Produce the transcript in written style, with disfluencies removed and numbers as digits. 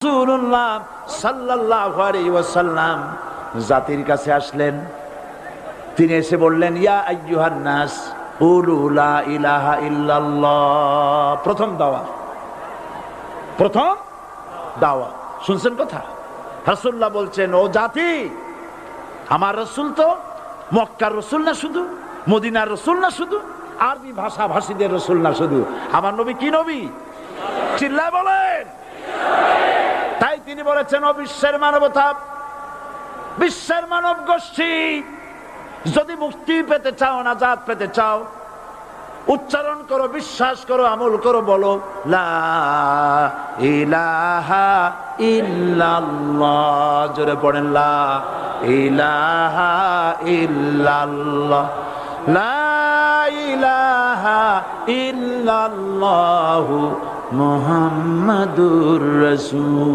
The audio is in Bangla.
রাসূলুল্লাহ সাল্লাল্লাহু আলাইহি ওয়াসাল্লাম জাতির কাছে আসলেন। তিনি এসে বললেন, ইয়া আইয়ুহান নাস কুলু লা ইলাহা ইল্লাল্লাহ। প্রথম দাওয়া শুনছেন কথা? রাসূলুল্লাহ বলছেন, ও জাতি, আমার রাসূল তো মক্কার রাসূল না শুধু, মদিনার রাসূল না শুধু, আরবি ভাষাভাষীদের রাসূল না শুধু, আমার নবী কি নবী? চিল্লায় বলেন। তাই তিনি বলেছেন, ও বিশ্বের মানবতা, বিশ্বের মানব গোষ্ঠী, যদি মুক্তি পেতে চাও, নাজাত পেতে চাও, উচ্চারণ করো, বিশ্বাস করো, আমল করো, বলো লা ইলাহা ইল্লাল্লাহ। জোরে পড়েন, লা ইলাহা ইল্লাল্লাহ, লা ইলাহা ইল্লাল্লাহু মুহাম্মাদুর রাসূল।